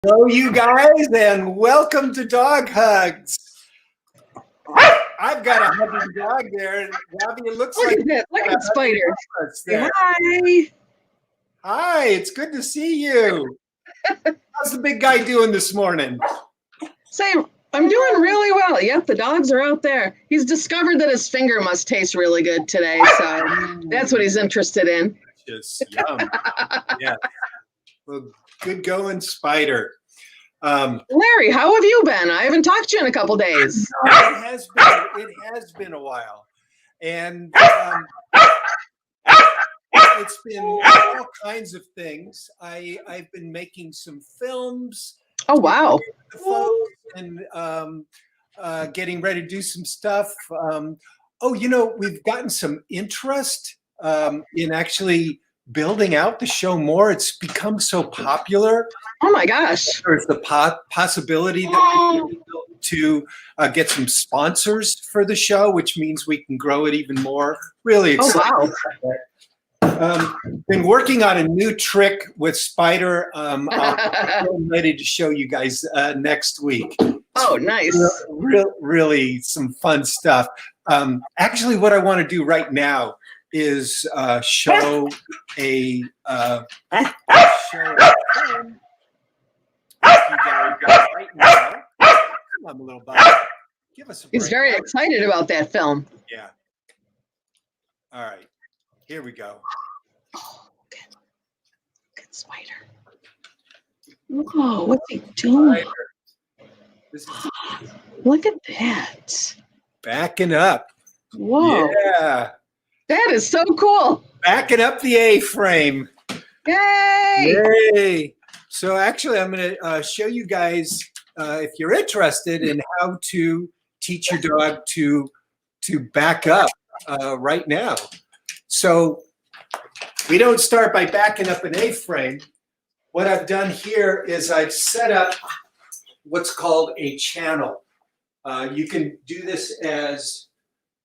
Hello, you guys, and welcome to Dog Hugs. I've got a hugging dog there, and Robbi, it looks Look like at that. Look at Spider. there. Hi. Hi, it's good to see you. How's the big guy doing this morning? Same. I'm doing really well. Yep, the dogs are out there. He's discovered that his finger must taste really good today, so that's what he's interested in. Just yum. Yeah. Well, good going, Spider. Larry, how have you been? I haven't talked to you in a couple days. It has been a while, and it's been all kinds of things. I've been making some films. Oh wow! And getting ready to do some stuff. We've gotten some interest in actually building out the show more. It's become so popular. Oh my gosh! There's the possibility that we to get some sponsors for the show, which means we can grow it even more. Really excited. Oh wow! Been working on a new trick with Spider. I'm ready to show you guys next week. Oh, nice. Really some fun stuff. Actually, what I want to do right now is show a film. Right now. Come on, little buddy. Give us a break. He's very excited about that film. Yeah. All right. Here we go. Oh, good Spider. Whoa, what's he doing? Look at that. Backing up. Whoa. Yeah. That is so cool. Backing up the A-frame. Yay. Yay. So actually, I'm going to show you guys, if you're interested in how to teach your dog to back up right now. So we don't start by backing up an A-frame. What I've done here is I've set up what's called a channel. You can do this as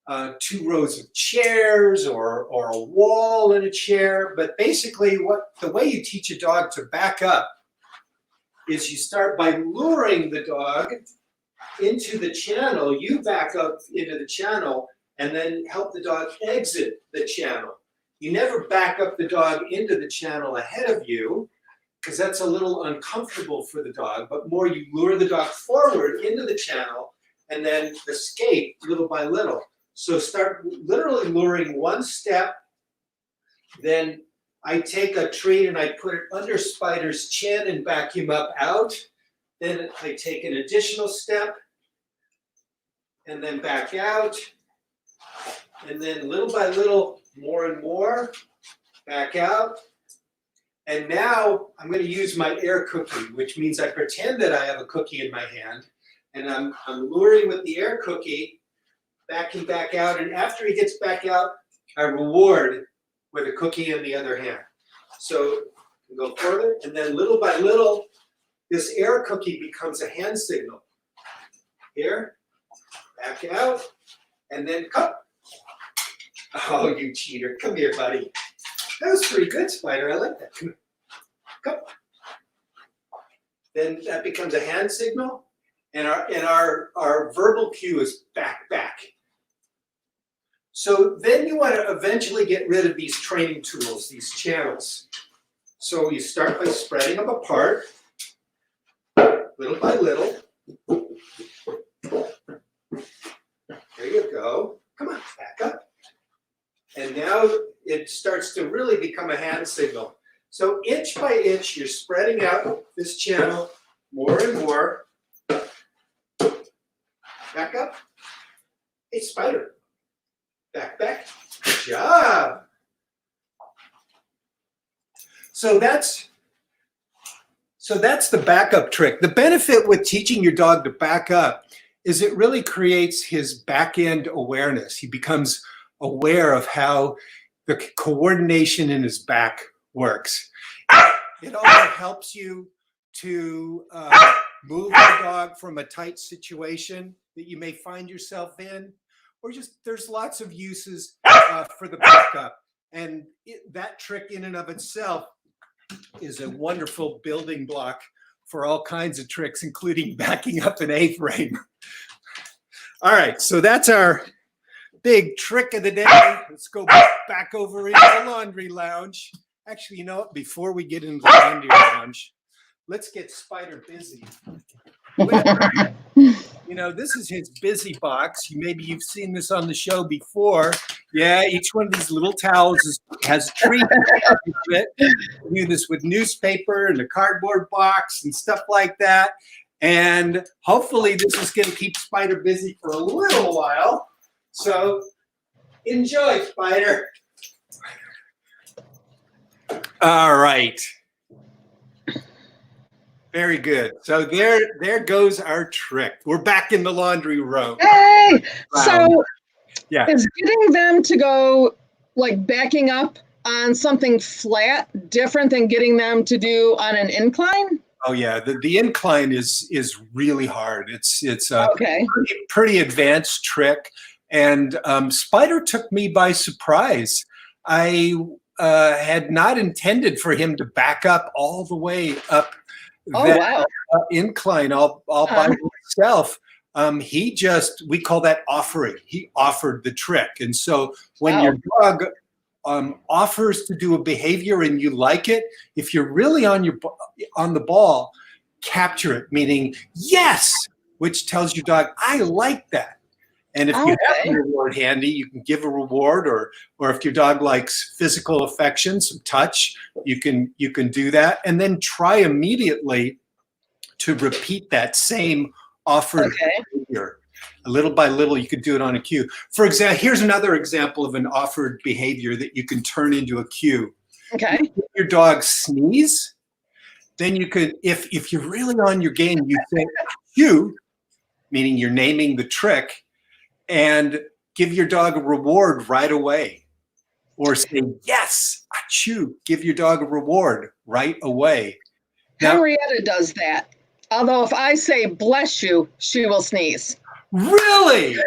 2 rows of chairs or a wall in a chair. But basically, the way you teach a dog to back up is you start by luring the dog into the channel. You back up into the channel and then help the dog exit the channel. You never back up the dog into the channel ahead of you, because that's a little uncomfortable for the dog, but more you lure the dog forward into the channel and then escape little by little. So start literally luring one step, then I take a treat and I put it under Spider's chin and back him up out. Then I take an additional step and then back out. And then little by little, more and more, back out. And now I'm going to use my air cookie, which means I pretend that I have a cookie in my hand. And I'm luring with the air cookie, backing back out. And after he gets back out, I reward with a cookie in the other hand. So go further. And then little by little, this air cookie becomes a hand signal. Here, back out, and then come. Oh, you cheater. Come here, buddy. That was pretty good, Spider. I like that. Come. Then that becomes a hand signal, and our verbal cue is back, back. So then you want to eventually get rid of these training tools, these channels. So you start by spreading them apart, little by little. There you go. Come on, back up. And now it starts to really become a hand signal. So inch by inch, you're spreading out this channel more and more. Back up. Hey, Spider. Back, back. Good job. So that's the backup trick. The benefit with teaching your dog to back up is it really creates his back end awareness. He becomes aware of how the coordination in his back works. It also helps you to move the dog from a tight situation that you may find yourself in, or just there's lots of uses for the backup. And that trick in and of itself is a wonderful building block for all kinds of tricks, including backing up an A-frame. All right, so that's our big trick of the day. Let's go back over into the laundry lounge. Actually, you know what? Before we get into the laundry lounge, let's get Spider busy. You know, this is his busy box. Maybe you've seen this on the show before. Yeah, each one of these little towels has a treat. We do this with newspaper and a cardboard box and stuff like that. And hopefully this is going to keep Spider busy for a little while. So enjoy, Spider. All right. Very good. So there goes our trick. We're back in the laundry room. Hey! Wow. So yeah, is getting them to go like backing up on something flat different than getting them to do on an incline? Oh yeah, the incline is really hard. It's a Okay. pretty advanced trick, and Spider took me by surprise. I had not intended for him to back up all the way up that wow. incline all by himself. We call that offering. He offered the trick, and so when your dog offers to do a behavior and you like it, if you're really on the ball, capture it, meaning yes, which tells your dog, I like that. And if you have a reward handy, you can give a reward, or if your dog likes physical affection, some touch, you can do that, and then try immediately to repeat that same offered behavior. Little by little, you could do it on a cue. For example, here's another example of an offered behavior that you can turn into a cue. Okay. If your dog sneeze, then you could, if you're really on your game, you say cue, meaning you're naming the trick, and give your dog a reward right away. Or say, yes, achoo, give your dog a reward right away. Now, Henrietta does that. Although if I say bless you, she will sneeze. Really?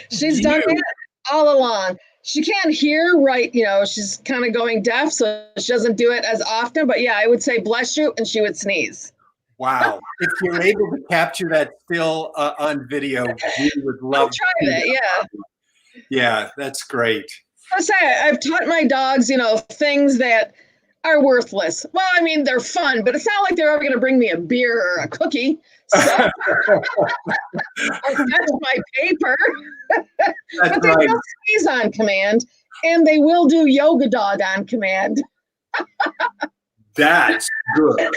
She's done that all along. She can't hear right, she's kind of going deaf, so she doesn't do it as often. But yeah, I would say bless you, and she would sneeze. Wow. If you're able to capture that still on video, we would love to try that, yeah. Yeah, that's great. I say I've taught my dogs, things that are worthless. Well, I mean, they're fun, but it's not like they're ever going to bring me a beer or a cookie. So, or fetch my paper. But they will sneeze on command, and they will do yoga dog on command. That's good.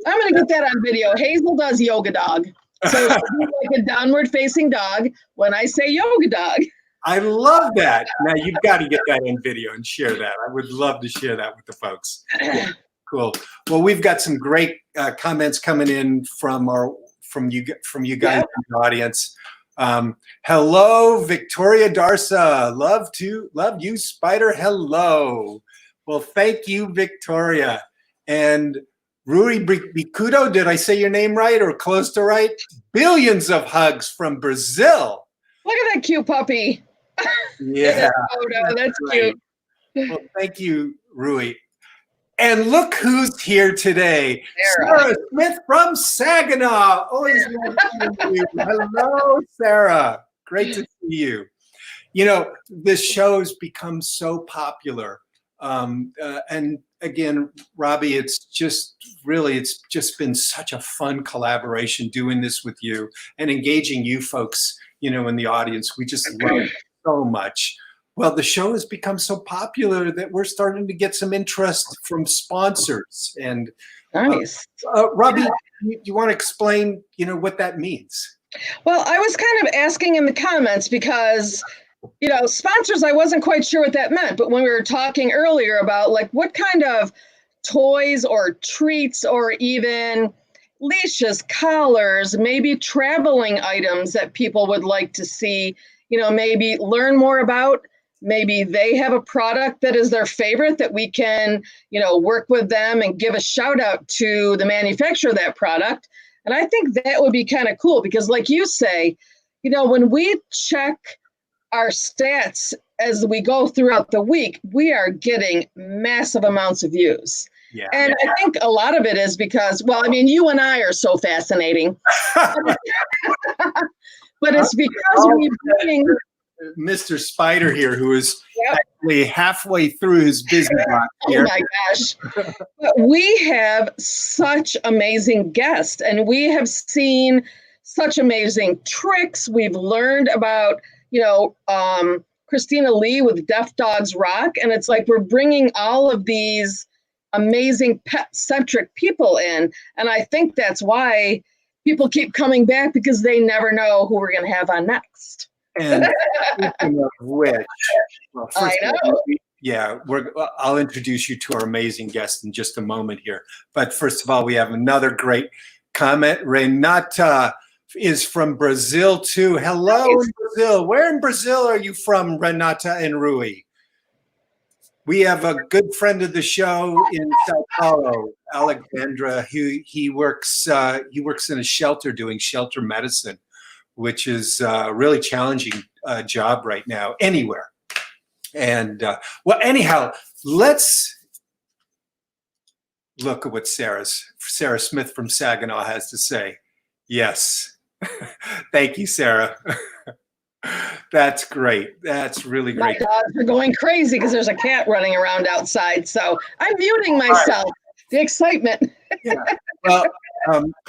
I'm going to get that on video. Hazel does yoga dog. So she's like a downward facing dog when I say yoga dog. I love that. Now you've got to get that in video and share that. I would love to share that with the folks. Yeah, cool. Well, we've got some great comments coming in from you guys in the audience. Hello, Victoria Darsa. Love you, Spider. Hello. Well, thank you, Victoria. And Rui Bicudo, did I say your name right or close to right? Billions of hugs from Brazil. Look at that cute puppy. Yeah. That's cute. Well, thank you, Rui. And look who's here today. Sarah Smith from Saginaw. Always love seeing you. Hello, Sarah. Great to see you. This show has become so popular. And again, Robbi, it's just been such a fun collaboration doing this with you and engaging you folks, in the audience. We just love it so much. Well, the show has become so popular that we're starting to get some interest from sponsors. And nice. Robbi, you want to explain, what that means? Well, I was kind of asking in the comments because sponsors, I wasn't quite sure what that meant. But when we were talking earlier about like what kind of toys or treats or even leashes, collars, maybe traveling items that people would like to see, maybe learn more about, maybe they have a product that is their favorite that we can, work with them and give a shout out to the manufacturer of that product. And I think that would be kind of cool because like you say, when we check our stats as we go throughout the week, we are getting massive amounts of views. Yeah. And I think a lot of it is because, well, I mean, you and I are so fascinating, but it's because we bring. Mr. Spider here, who is Yep. actually halfway through his busy block Oh here. my gosh. But we have such amazing guests, and we have seen such amazing tricks. We've learned about, Christina Lee with Deaf Dogs Rock. And it's like we're bringing all of these amazing pet-centric people in. And I think that's why people keep coming back, because they never know who we're going to have on next. And speaking of which, well, I know. I'll introduce you to our amazing guest in just a moment here. But first of all, we have another great comment. Renata is from Brazil too. Hello, in Brazil. Where in Brazil are you from, Renata and Rui? We have a good friend of the show in Sao Paulo, Alexandra. He works in a shelter doing shelter medicine, which is a really challenging job right now anywhere. And well, anyhow, let's look at what Sarah Smith from Saginaw has to say. Yes. Thank you, Sarah. That's great. That's really great. My dogs are going crazy because there's a cat running around outside. So I'm muting myself. The excitement. Yeah. Well,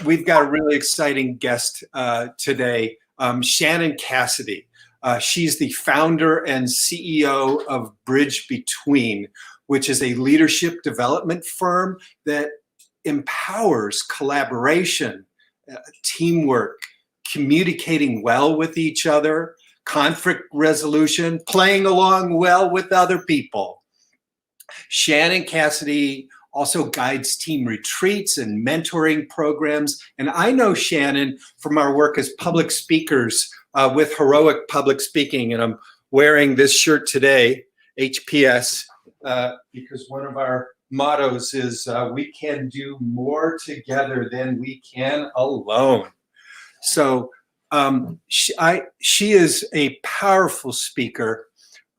we've got a really exciting guest today, Shannon Cassidy. She's the founder and CEO of Bridge Between, which is a leadership development firm that empowers collaboration, teamwork, communicating well with each other, conflict resolution, playing along well with other people. Shannon Cassidy also guides team retreats and mentoring programs. And I know Shannon from our work as public speakers with Heroic Public Speaking. And I'm wearing this shirt today, HPS, because one of our mottos is we can do more together than we can alone. So she is a powerful speaker,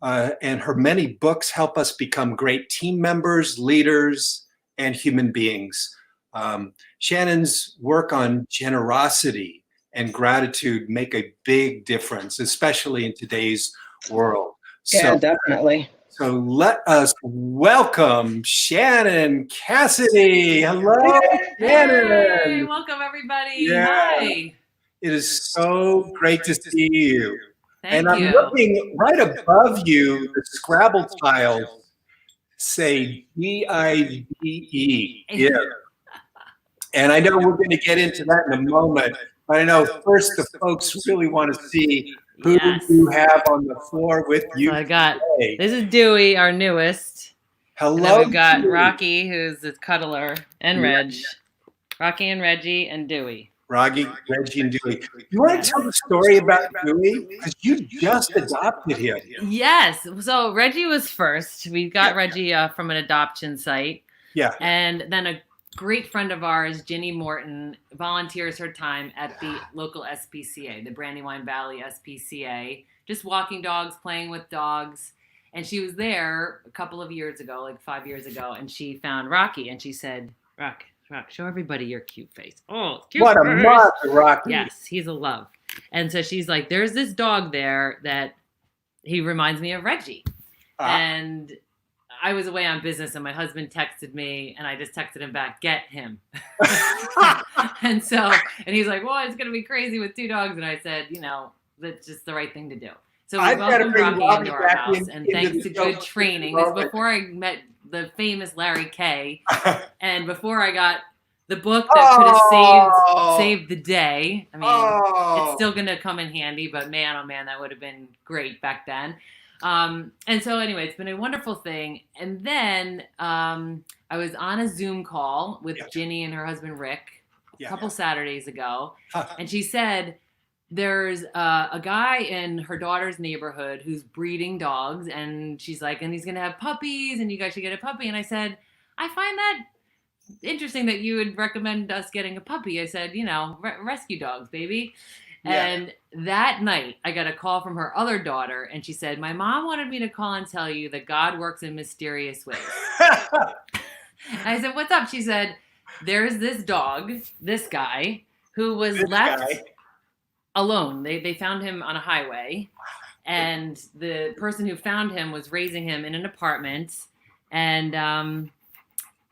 and her many books help us become great team members, leaders, and human beings. Shannon's work on generosity and gratitude make a big difference, especially in today's world. Yeah, definitely. So let us welcome Shannon Cassidy. Hello, Shannon. Hey, welcome everybody. Yeah. Hi. It is so great to see you. Thank I'm you. looking right above you, the Scrabble tiles say G-I-V-E. Yeah. And I know we're going to get into that in a moment. But I know first the folks really want to see who you have on the floor with you. So I got, today. this is Dewey, our newest. Hello. And then we've got Dewey. Rocky, who's the cuddler, and Reg. Rocky and Reggie and Dewey. Reggie, and Dewey. You want to tell the story about Dewey? Because you just adopted him. Yes. So Reggie was first. We got Reggie from an adoption site. Yeah. And then a great friend of ours, Ginny Morton, volunteers her time at the local SPCA, the Brandywine Valley SPCA, just walking dogs, playing with dogs. And she was there a couple of years ago, like 5 years ago, and she found Rocky, and she said, Rock, show everybody your cute face. Oh, cute What face. a monster, Rocky. Yes, he's a love. And so she's like, there's this dog there that he reminds me of Reggie. And I was away on business, and my husband texted me, and I just texted him back, get him. and he's like, well, it's going to be crazy with two dogs. And I said, that's just the right thing to do. So we welcomed Rocky into our house, and thanks to good training, this was before I met the famous Larry Kay, and before I got the book that could have saved the day. I mean, it's still going to come in handy, but man, oh man, that would have been great back then. And so anyway, it's been a wonderful thing. And then I was on a Zoom call with Ginny and her husband, Rick, a couple Saturdays ago. And she said, there's a guy in her daughter's neighborhood who's breeding dogs. And she's like, and he's going to have puppies, and you guys should get a puppy. And I said, I find that interesting that you would recommend us getting a puppy. I said, rescue dogs, baby. And that night, I got a call from her other daughter, and she said, my mom wanted me to call and tell you that God works in mysterious ways. And I said, what's up? She said, there's this dog, this guy, who was This left guy. alone. They found him on a highway, and the person who found him was raising him in an apartment, and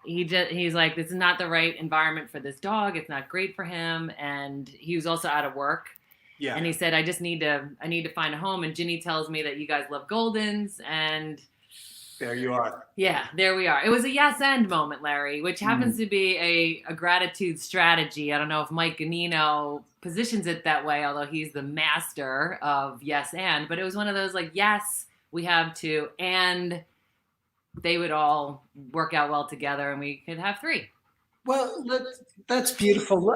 he's like, this is not the right environment for this dog. It's not great for him, and he was also out of work. Yeah. And he said, I need to find a home. And Ginny tells me that you guys love Goldens, and There you are. yeah, there we are. It was a yes and moment, Larry, which happens to be a gratitude strategy. I don't know if Mike Ganino positions it that way, although he's the master of yes and, but it was one of those like, yes, we have to, and they would all work out well together and we could have three. Well, that's beautiful.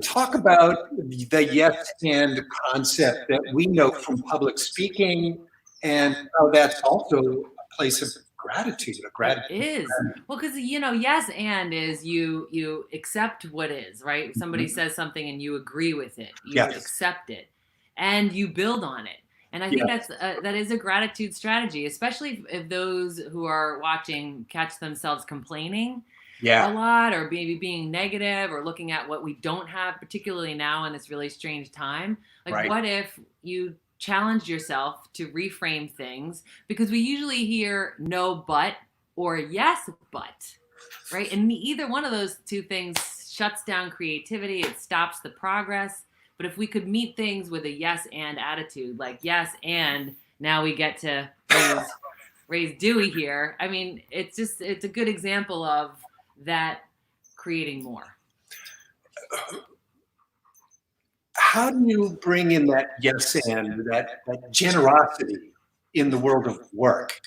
Talk about the yes and concept that we know from public speaking, and how that's also a place of gratitude. It is. Well, because, yes and is you accept what is, right? Somebody says something and you agree with it. You accept it and you build on it. And I think that is a gratitude strategy, especially if those who are watching catch themselves complaining a lot, or maybe being negative, or looking at what we don't have, particularly now in this really strange time. Like, what if you challenge yourself to reframe things? Because we usually hear no, but, or yes, but, right? And either one of those two things shuts down creativity. It stops the progress. But if we could meet things with a yes and attitude, like yes and now we get to raise Dewey here. I mean, it's a good example of that creating more. How do you bring in that yes and, that generosity in the world of work?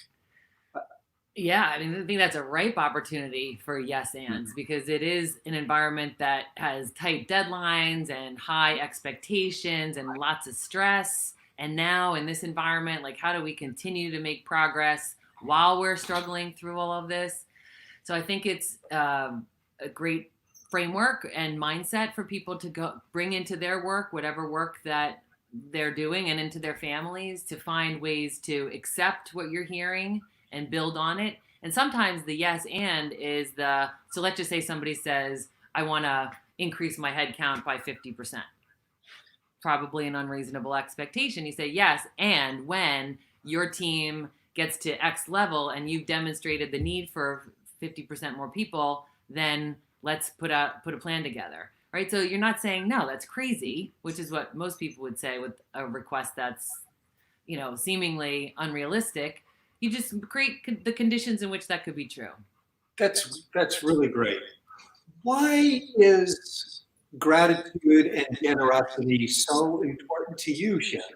Yeah, I mean, I think that's a ripe opportunity for yes ands, because it is an environment that has tight deadlines and high expectations and lots of stress. And now in this environment, like, how do we continue to make progress while we're struggling through all of this? So I think it's a great framework and mindset for people to go bring into their work, whatever work that they're doing, and into their families, to find ways to accept what you're hearing and build on it. And sometimes the yes and is so let's just say somebody says, I want to increase my head count by 50%. Probably an unreasonable expectation. You say yes, and when your team gets to X level and you've demonstrated the need for 50% more people, then let's put a plan together, right? So you're not saying, no, that's crazy, which is what most people would say with a request that's, seemingly unrealistic. You just create the conditions in which that could be true. That's really great. Why is gratitude and generosity so important to you, Shannon?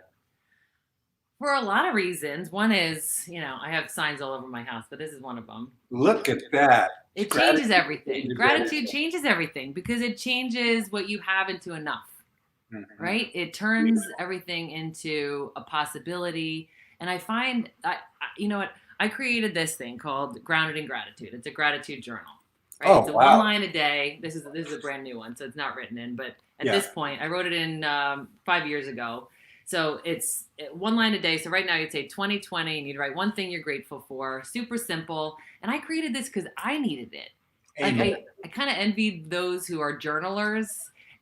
For a lot of reasons. One is, I have signs all over my house, but this is one of them. Look at that. It changes everything. Gratitude changes everything, because it changes what you have into enough, right? It turns everything into a possibility. And I find, I created this thing called Grounded in Gratitude. It's a gratitude journal, right? Oh, it's wow. one line a day. This is a brand new one, so it's not written in. But at this point, I wrote it in 5 years ago. So it's one line a day. So right now you'd say 2020, and you'd write one thing you're grateful for. Super simple. And I created this because I needed it. Like I kind of envied those who are journalers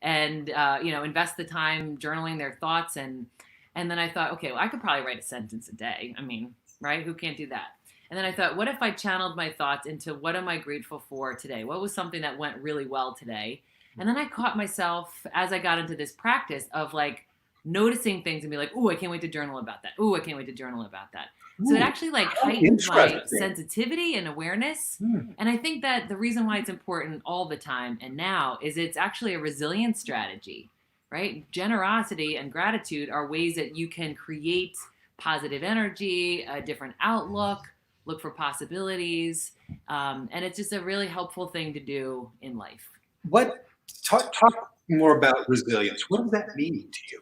and invest the time journaling their thoughts. And then I thought, okay, well, I could probably write a sentence a day. I mean, right? Who can't do that? And then I thought, what if I channeled my thoughts into what am I grateful for today? What was something that went really well today? And then I caught myself as I got into this practice of like noticing things and be like, oh, I can't wait to journal about that. Oh, I can't wait to journal about that. So it actually like heightens my sensitivity and awareness. And I think that the reason why it's important all the time and now is it's actually a resilience strategy, right? Generosity and gratitude are ways that you can create positive energy, a different outlook, look for possibilities. And it's just a really helpful thing to do in life. Talk more about resilience. What does that mean to you?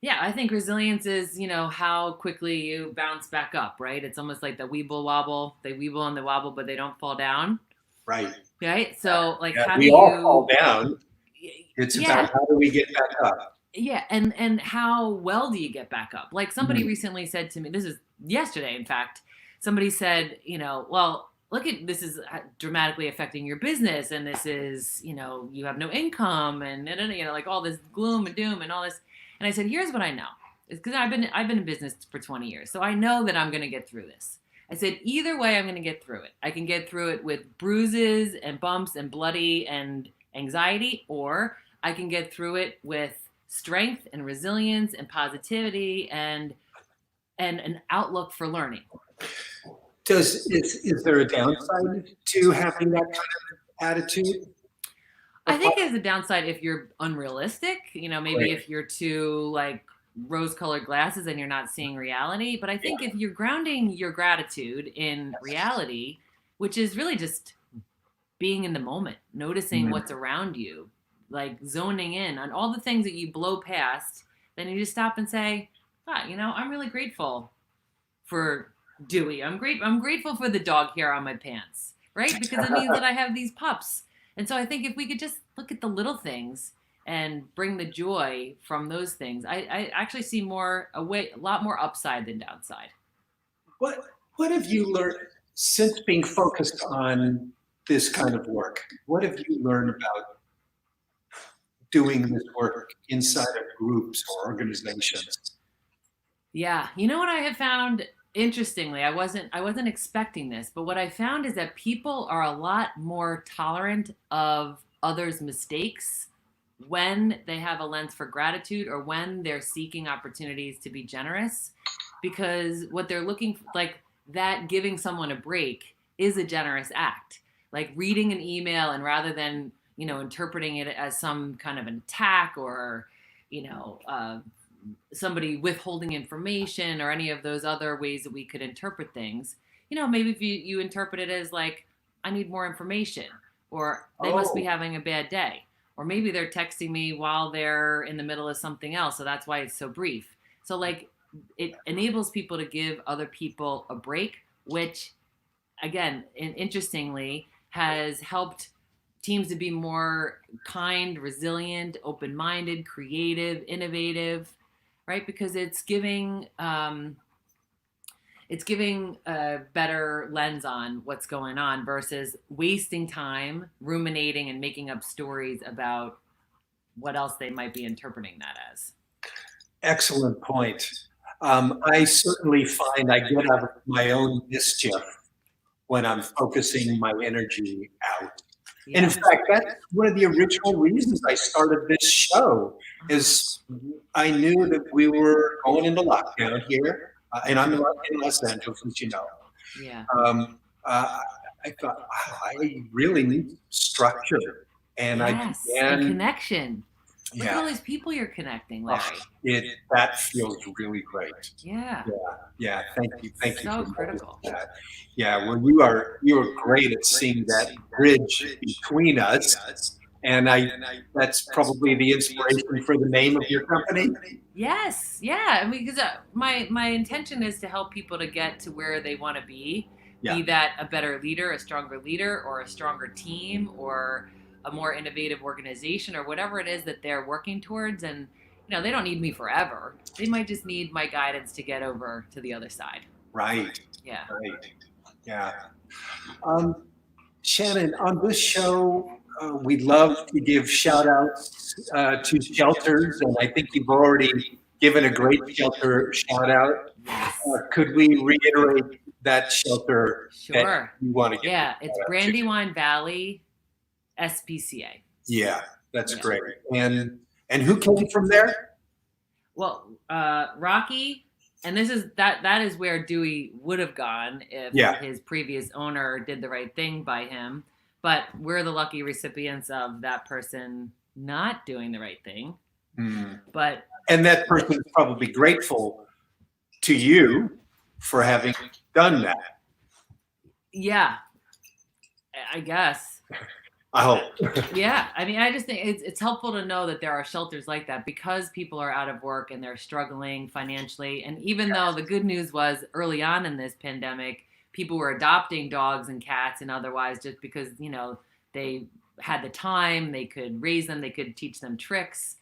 Yeah, I think resilience is, how quickly you bounce back up, right? It's almost like the weeble wobble. They weeble and they wobble, but they don't fall down. Right. Right? So how we do all you fall down. It's about how do we get back up? Yeah, and how well do you get back up? Like somebody recently said to me, this is yesterday, in fact, somebody said, well, look at this is dramatically affecting your business, and this is, you have no income, and like all this gloom and doom and all this. And I said, here's what I know. It's because I've been in business for 20 years, so I know that I'm going to get through this. I said, either way, I'm going to get through it. I can get through it with bruises and bumps and bloody and anxiety, or I can get through it with strength and resilience and positivity and an outlook for learning. Is there a downside to having that kind of attitude? I think there's a downside if you're unrealistic, maybe Right. if you're too like rose-colored glasses and you're not seeing reality. But I think if you're grounding your gratitude in reality, which is really just being in the moment, noticing what's around you, like zoning in on all the things that you blow past, then you just stop and say, I'm really grateful for Dewey. I'm grateful for the dog hair on my pants, right? Because it means that I have these pups. And so I think if we could just look at the little things and bring the joy from those things, I actually see a lot more upside than downside. What have you learned since being focused on this kind of work? What have you learned about doing this work inside of groups or organizations? Yeah, you know what I have found? Interestingly, I wasn't expecting this, but what I found is that people are a lot more tolerant of others' mistakes when they have a lens for gratitude or when they're seeking opportunities to be generous, because what they're looking for, like that giving someone a break is a generous act. Like reading an email and rather than, interpreting it as some kind of an attack or, somebody withholding information or any of those other ways that we could interpret things, maybe if you interpret it as like, I need more information, or they must be having a bad day, or maybe they're texting me while they're in the middle of something else, so that's why it's so brief. So like it enables people to give other people a break, which again, interestingly, has helped teams to be more kind, resilient, open-minded, creative, innovative, right? Because it's giving a better lens on what's going on versus wasting time ruminating and making up stories about what else they might be interpreting that as. Excellent point. I certainly find I get out of my own mischief when I'm focusing my energy out. Yeah. And in fact, that's one of the original reasons I started this show is I knew that we were going into lockdown here, and I'm in Los Angeles, as you know. Yeah. I thought, wow, I really need structure. And yes, and connection. Look at all these people you're connecting, Larry. That feels really great. Yeah. Yeah. Thank you. So critical. That. Yeah. Well, you are great at seeing that bridge between us, and that's probably the inspiration for the name of your company. Yes. Yeah. I mean, because my intention is to help people to get to where they want to be. Be that a better leader, a stronger leader, or a stronger team, or a more innovative organization, or whatever it is that they're working towards. And, they don't need me forever. They might just need my guidance to get over to the other side. Right. Yeah. Right. Yeah. Shannon, on this show, we love to give shout outs to shelters. And I think you've already given a great shelter shout out. Could we reiterate that shelter that you want to give? Yeah. It's Brandywine Valley SPCA. Yeah, that's great. And who came from there? Well, Rocky, and that is where Dewey would have gone if his previous owner did the right thing by him. But we're the lucky recipients of that person not doing the right thing. And that person is probably grateful to you for having done that. Yeah, I guess. I hope. Yeah. I mean, I just think it's helpful to know that there are shelters like that because people are out of work and they're struggling financially. And even though the good news was early on in this pandemic, people were adopting dogs and cats and otherwise just because, they had the time, they could raise them, they could teach them tricks.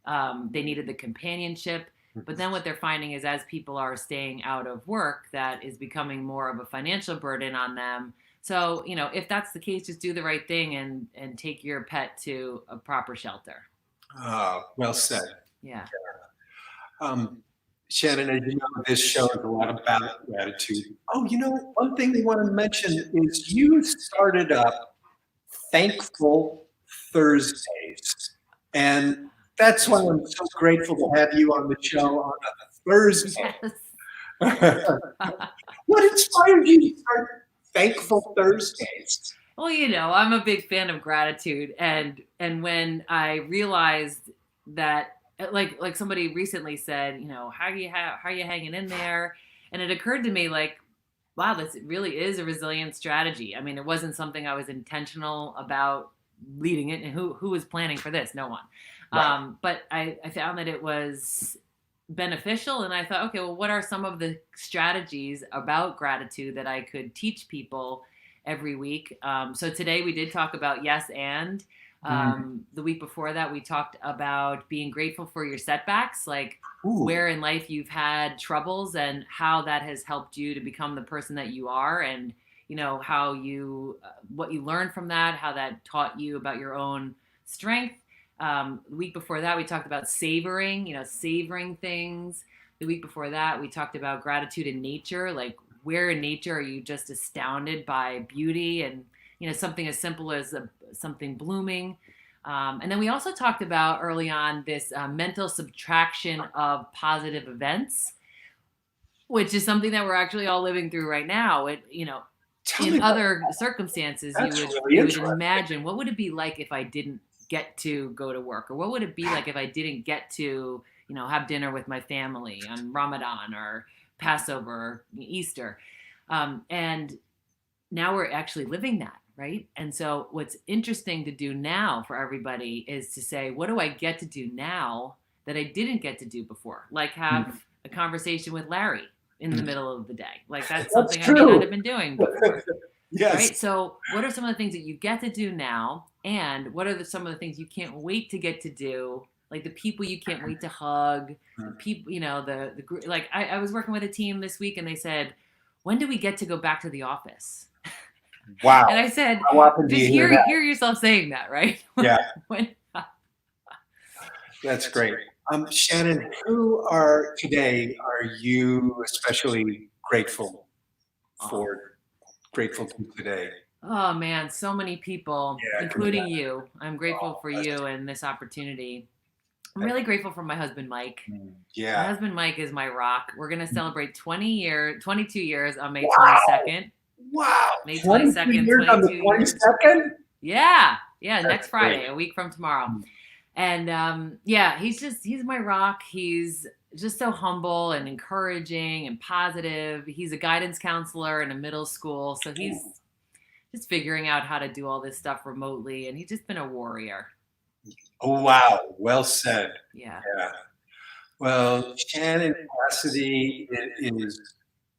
They needed the companionship. But then what they're finding is as people are staying out of work, that is becoming more of a financial burden on them. So, if that's the case, just do the right thing and take your pet to a proper shelter. Well said. Yeah. Shannon, as you know, this show is a lot about gratitude. Oh, one thing we want to mention is you started up Thankful Thursdays. And that's why I'm so grateful to have you on the show on a Thursday. Yes. What inspired you to start Thankful Thursdays? Well, I'm a big fan of gratitude, and when I realized that, like somebody recently said, how are you hanging in there? And it occurred to me, like, wow, this really is a resilient strategy. I mean, it wasn't something I was intentional about leading it, and who was planning for this? No one. Right. But I found that it was beneficial, and I thought, okay, well, what are some of the strategies about gratitude that I could teach people every week? So today we did talk about yes and. The week before that, we talked about being grateful for your setbacks, like where in life you've had troubles and how that has helped you to become the person that you are, and how what you learned from that, how that taught you about your own strength. The week before that, we talked about savoring things. The week before that, we talked about gratitude in nature, like where in nature are you just astounded by beauty and something as simple as something blooming. And then we also talked about early on this mental subtraction of positive events, which is something that we're actually all living through right now. In other circumstances, you would imagine, what would it be like if I didn't get to go to work? Or what would it be like if I didn't get to, have dinner with my family on Ramadan or Passover or Easter? And now we're actually living that. Right. And so what's interesting to do now for everybody is to say, what do I get to do now that I didn't get to do before? Like have a conversation with Larry in the middle of the day. Like that's something I may not have been doing before. Yes. Right. So what are some of the things that you get to do now? And what are some of the things you can't wait to get to do? Like the people you can't wait to hug, the people, the group. Like I was working with a team this week and they said, when do we get to go back to the office? Wow. And I said, how often do just you hear yourself saying that, right? Yeah. That's great. Shannon, today are you especially grateful to today? Oh man, so many people, including you. I'm grateful for you and this opportunity. I'm really grateful for my husband, Mike. Yeah. My husband, Mike, is my rock. We're going to celebrate 22 years on May 22nd. Wow. May 22nd, 22 years. 22nd? Yeah. Next Friday, a week from tomorrow. And he's my rock. He's just so humble and encouraging and positive. He's a guidance counselor in a middle school. So he's just figuring out how to do all this stuff remotely. And he's just been a warrior. Oh, wow. Well said. Yeah. Well, Shannon Cassidy,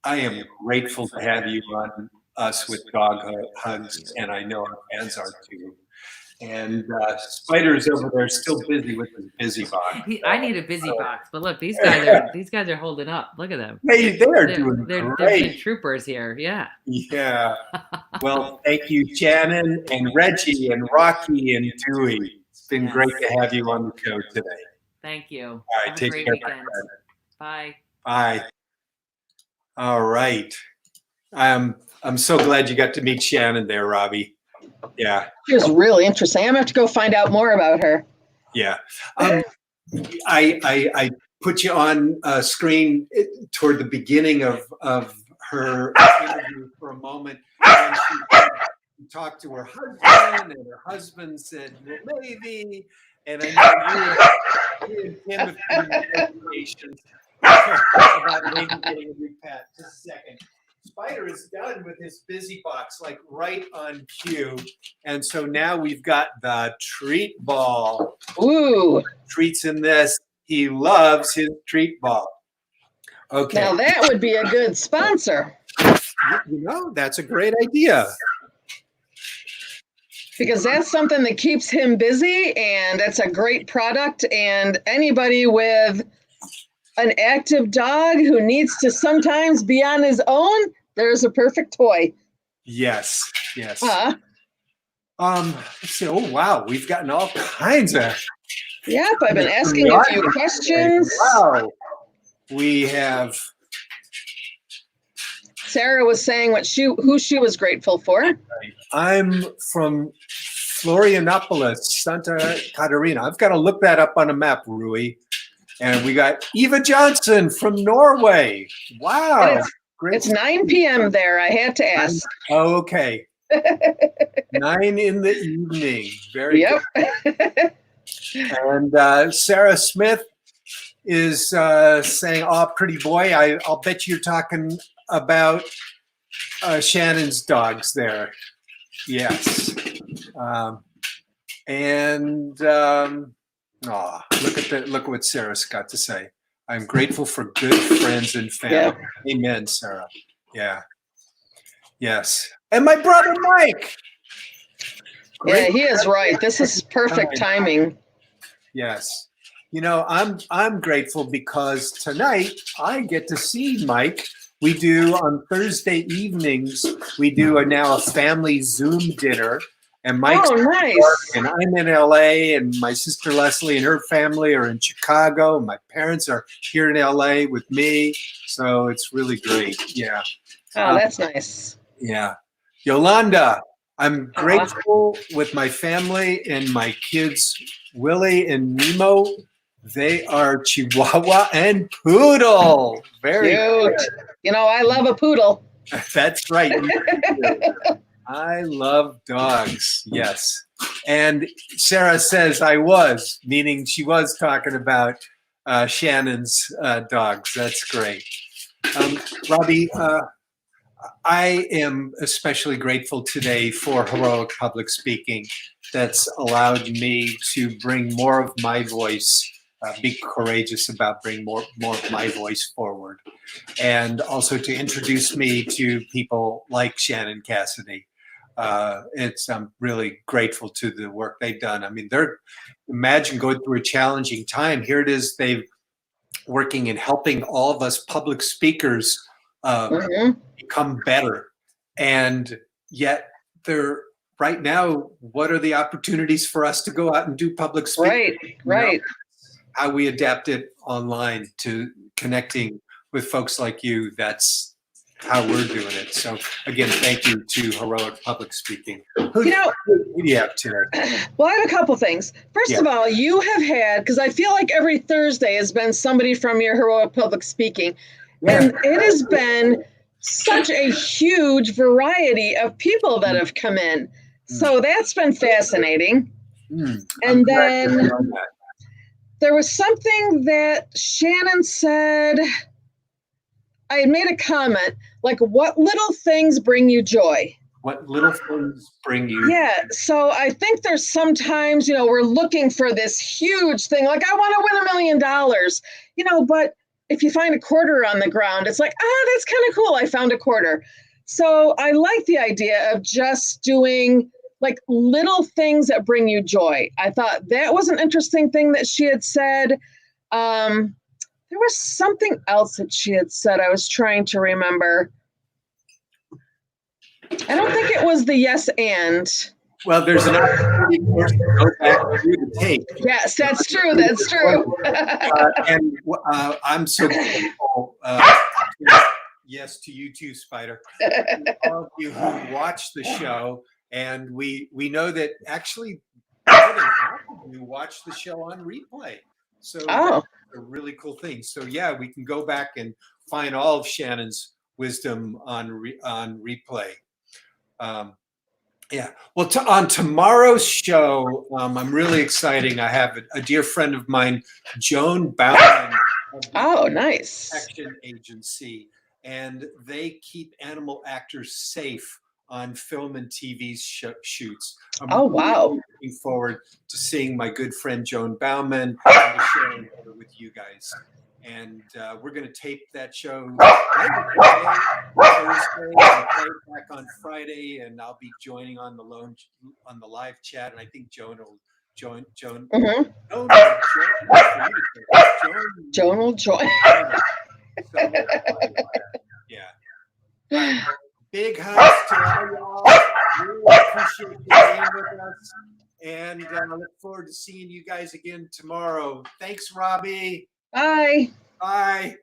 I am grateful to have you on Us with Dog Hugs, and I know our fans are too. And Spider's over there still busy with his busy box. I need a busy box, but look, these guys are holding up. Look at them. They're doing they're great. big troopers here. Yeah. Yeah. Well, thank you, Shannon and Reggie and Rocky and Dewey. It's been great to have you on the show today. Thank you. All right, have take a great care. Weekend. Bye. Bye. All right. I'm so glad you got to meet Shannon there, Robbi. Yeah. She was really interesting. I'm gonna have to go find out more about her. Yeah. I put you on screen toward the beginning of her interview for a moment. And she talked to her husband, and her husband said, well, maybe. And I know you and Tim have been negotiations about maybe getting a new pet. Just a second. Spider is done with his busy box, like right on cue. And so now we've got the treat ball. Ooh. Treats in this. He loves his treat ball. Okay. Now that would be a good sponsor. That's a great idea. Because that's something that keeps him busy, and that's a great product. And anybody with an active dog who needs to sometimes be on his own, there's a perfect toy. Yes. Yes. Huh? Let's see. Oh, wow. We've gotten all kinds of. Yep, I've been asking a few questions. Wow. We have. Sarah was saying who she was grateful for. I'm from Florianopolis, Santa Catarina. I've got to look that up on a map, Rui. And we got Eva Johnson from Norway. Wow. Great. It's 9 p.m. there. I had to ask. Oh, okay. 9 in the evening. Very good. And Sarah Smith is saying, "Oh, pretty boy, I'll bet you're talking about Shannon's dogs there." Yes. Look what Sarah's got to say. I'm grateful for good friends and family. Yeah. Amen, Sarah. Yeah. Yes. And my brother Mike. Yeah, he is right. This is perfect timing. Yes. You know, I'm grateful because tonight I get to see Mike. We do on Thursday evenings, we do now a family Zoom dinner. And Mike's in New York, and I'm in LA, and my sister Leslie and her family are in Chicago. My parents are here in LA with me. So it's really great. Yeah. Oh, that's nice. Yeah. Yolanda, I'm grateful with my family and my kids, Willie and Nemo. They are Chihuahua and Poodle. Very cute. Good. You know, I love a poodle. That's right. I love dogs. Yes. And Sarah says I was, meaning she was talking about Shannon's dogs. That's great. Robbi, I am especially grateful today for heroic public speaking that's allowed me to bring more of my voice, be courageous about bringing more of my voice forward, and also to introduce me to people like Shannon Cassidy. I'm really grateful to the work they've done. I mean, imagine going through a challenging time. Here it is, they've working and helping all of us public speakers become better. And yet right now, what are the opportunities for us to go out and do public speaking? Right. You know, how we adapt it online to connecting with folks like you. That's how we're doing it. So again, thank you to Heroic Public Speaking. Who do you have today? Well, I have a couple things. First of all, you have had, because I feel like every Thursday has been somebody from your Heroic Public Speaking. Yeah. And it has been such a huge variety of people that have come in. So that's been fascinating. And then there was something that Shannon said. I had made a comment, like, what little things bring you joy? What little things bring you? Yeah. So I think there's sometimes, we're looking for this huge thing, like I want to win $1 million, but if you find a quarter on the ground, it's like, that's kind of cool. I found a quarter. So I like the idea of just doing like little things that bring you joy. I thought that was an interesting thing that she had said. There was something else that she had said. I was trying to remember. I don't think it was the yes and. Well, there's an opportunity for us to go back through the tape. Yes, that's true. That's true. And I'm so grateful. Yes, to you too, Spider. All of you who watch the show, and we know that actually more than half of you watch the show on replay. So that's a really cool thing. So yeah, we can go back and find all of Shannon's wisdom on replay. Yeah. Well, on tomorrow's show, I'm really exciting. I have a dear friend of mine, Joan Bauman. Oh, nice. Protection Agency, and they keep animal actors safe on film and TV shoots. I'm really looking forward to seeing my good friend Joan Bauman and sharing it with you guys. And we're going to tape that show Thursday and play it back on Friday, and I'll be joining on the live chat, and I think Joan will join. Joan will join. Yeah. Big hugs to all y'all. Really appreciate you being with us. And I look forward to seeing you guys again tomorrow. Thanks, Robbi. Bye. Bye.